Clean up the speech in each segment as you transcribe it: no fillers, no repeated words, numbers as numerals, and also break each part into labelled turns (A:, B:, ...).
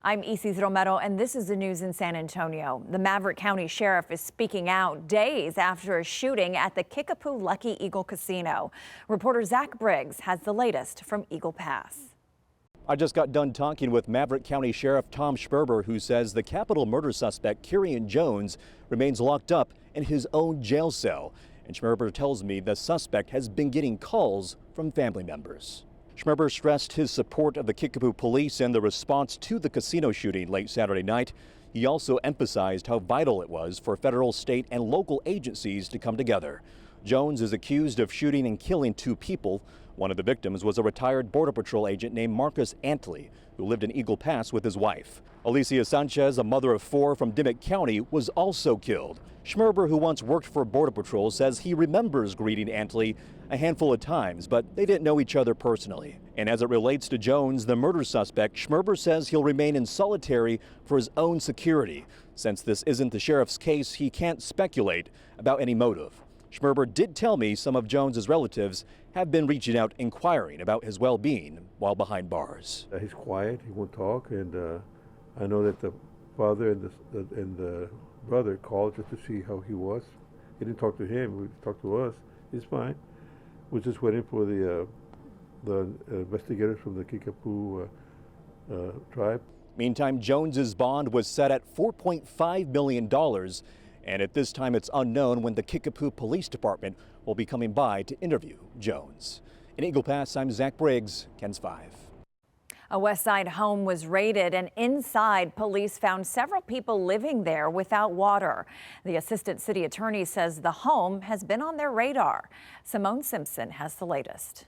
A: I'm Isis Romero, and this is the news in San Antonio. The Maverick County Sheriff is speaking out days after a shooting at the Kickapoo Lucky Eagle Casino. Reporter Zach Briggs has the latest from Eagle Pass.
B: I just got done talking with Maverick County Sheriff Tom Schmerber, who says the capital murder suspect, Kyrian Jones, remains locked up in his own jail cell. And Schmerber tells me the suspect has been getting calls from family members. Schmerber stressed his support of the Kickapoo police and the response to the casino shooting late Saturday night. He also emphasized how vital it was for federal, state, and local agencies to come together. Jones is accused of shooting and killing 2 people. One of the victims was a retired Border Patrol agent named Marcus Antley, who lived in Eagle Pass with his wife. Alicia Sanchez, a mother of 4 from Dimmitt County, was also killed. Schmerber, who once worked for Border Patrol, says he remembers greeting Antley a handful of times, but they didn't know each other personally. And as it relates to Jones, the murder suspect, Schmerber says he'll remain in solitary for his own security. Since this isn't the sheriff's case, he can't speculate about any motive. Schmerber did tell me some of Jones's relatives have been reaching out inquiring about his well-being while behind bars.
C: He's quiet, he won't talk, and I know that the father and the brother called just to see how he was. He didn't talk to him, he talked to us. He's fine. We're just waiting for the investigators from the Kickapoo tribe.
B: Meantime, Jones's bond was set at $4.5 million. And at this time, it's unknown when the Kickapoo Police Department will be coming by to interview Jones. In Eagle Pass, I'm Zach Briggs, KENS 5.
A: A West Side home was raided, and inside, police found several people living there without water. The assistant city attorney says the home has been on their radar. Simone Simpson has the latest.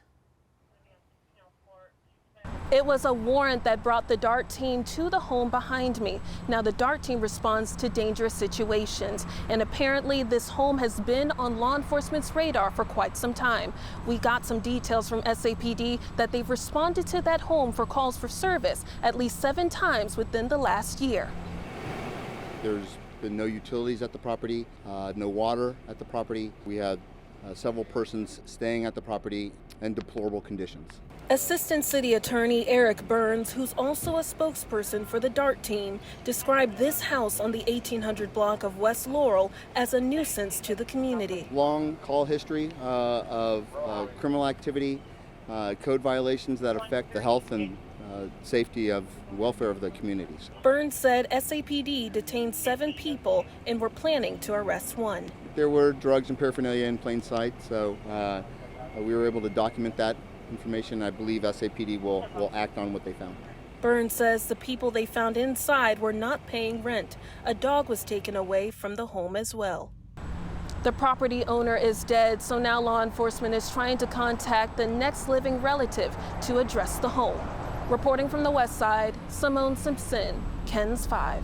D: It was a warrant that brought the DART team to the home behind me. Now the DART team responds to dangerous situations, and apparently this home has been on law enforcement's radar for quite some time. We got some details from SAPD that they've responded to that home for calls for service at least 7 times within the last year.
E: There's been no utilities at the property, no water at the property. We had several persons staying at the property in deplorable conditions.
D: Assistant City Attorney Eric Burns, who's also a spokesperson for the DART team, described this house on the 1800 block of West Laurel as a nuisance to the community.
E: Long call history of criminal activity, code violations that affect the health and safety of welfare of the communities.
D: Burns said SAPD detained 7 people and were planning to arrest 1.
E: There were drugs and paraphernalia in plain sight, so we were able to document that information. I believe SAPD will act on what they found.
D: Burns says the people they found inside were not paying rent. A dog was taken away from the home as well. The property owner is dead, so now law enforcement is trying to contact the next living relative to address the home. Reporting from the West Side, Simone Simpson, KENS 5.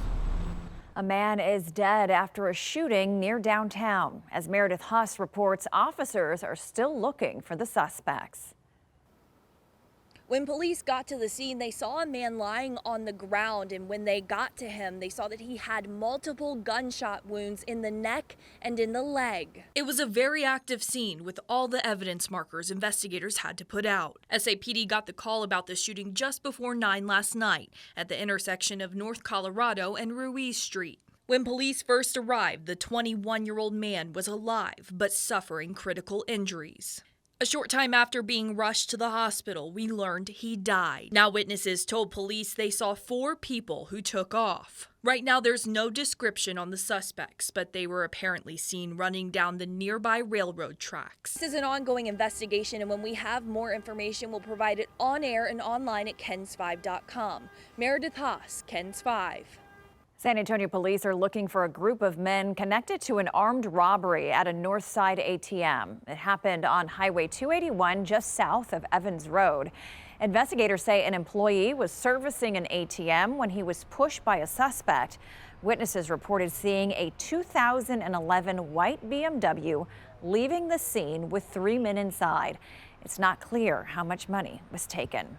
A: A man is dead after a shooting near downtown. As Meredith Huss reports, officers are still looking for the suspects.
F: When police got to the scene, they saw a man lying on the ground, and when they got to him, they saw that he had multiple gunshot wounds in the neck and in the leg.
G: It was a very active scene with all the evidence markers investigators had to put out. SAPD got the call about the shooting just before 9 last night at the intersection of North Colorado and Ruiz Street. When police first arrived, the 21-year-old man was alive but suffering critical injuries. A short time after being rushed to the hospital, we learned he died. Now witnesses told police they saw 4 people who took off. Right now there's no description on the suspects, but they were apparently seen running down the nearby railroad tracks.
F: This is an ongoing investigation, and when we have more information, we'll provide it on air and online at KENS5.com. Meredith Haas, KENS 5.
A: San Antonio police are looking for a group of men connected to an armed robbery at a North Side ATM. It happened on Highway 281 just south of Evans Road. Investigators say an employee was servicing an ATM when he was pushed by a suspect. Witnesses reported seeing a 2011 white BMW leaving the scene with 3 men inside. It's not clear how much money was taken.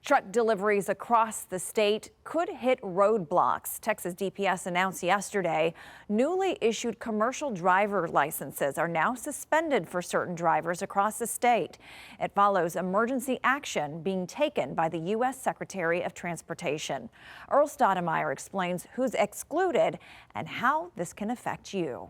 A: Truck deliveries across the state could hit roadblocks. Texas DPS announced yesterday newly issued commercial driver licenses are now suspended for certain drivers across the state. It follows emergency action being taken by the U.S. Secretary of Transportation. Earl Stoudemire explains who's excluded and how this can affect you.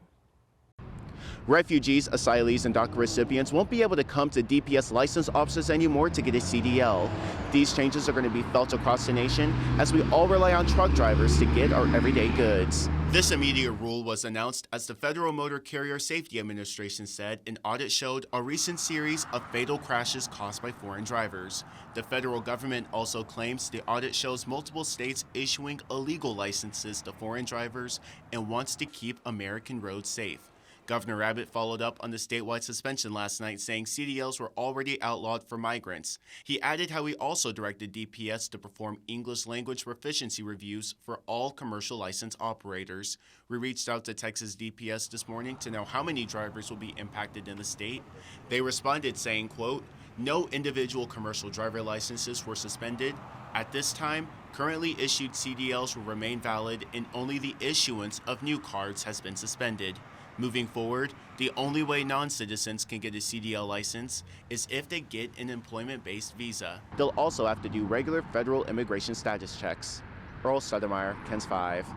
H: Refugees, asylees, and DACA recipients won't be able to come to DPS license offices anymore to get a CDL. These changes are going to be felt across the nation as we all rely on truck drivers to get our everyday goods. This immediate rule was announced as the Federal Motor Carrier Safety Administration said an audit showed a recent series of fatal crashes caused by foreign drivers. The federal government also claims the audit shows multiple states issuing illegal licenses to foreign drivers and wants to keep American roads safe. Governor Abbott followed up on the statewide suspension last night, saying CDLs were already outlawed for migrants. He added how he also directed DPS to perform English language proficiency reviews for all commercial license operators. We reached out to Texas DPS this morning to know how many drivers will be impacted in the state. They responded saying, quote, "No individual commercial driver licenses were suspended. At this time, currently issued CDLs will remain valid and only the issuance of new cards has been suspended. Moving forward, the only way non-citizens can get a CDL license is if they get an employment-based visa. They'll also have to do regular federal immigration status checks." Earl Stoudemire, KENS 5.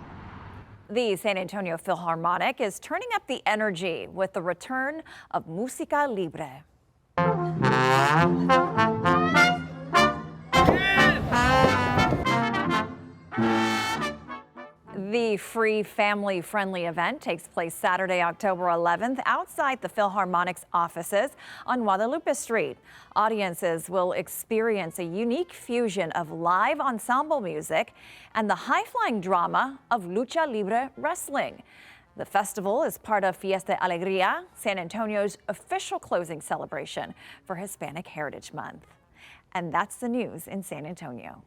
A: The San Antonio Philharmonic is turning up the energy with the return of Música Libre. The free family-friendly event takes place Saturday, October 11th outside the Philharmonic's offices on Guadalupe Street. Audiences will experience a unique fusion of live ensemble music and the high-flying drama of lucha libre wrestling. The festival is part of Fiesta Alegría, San Antonio's official closing celebration for Hispanic Heritage Month. And that's the news in San Antonio.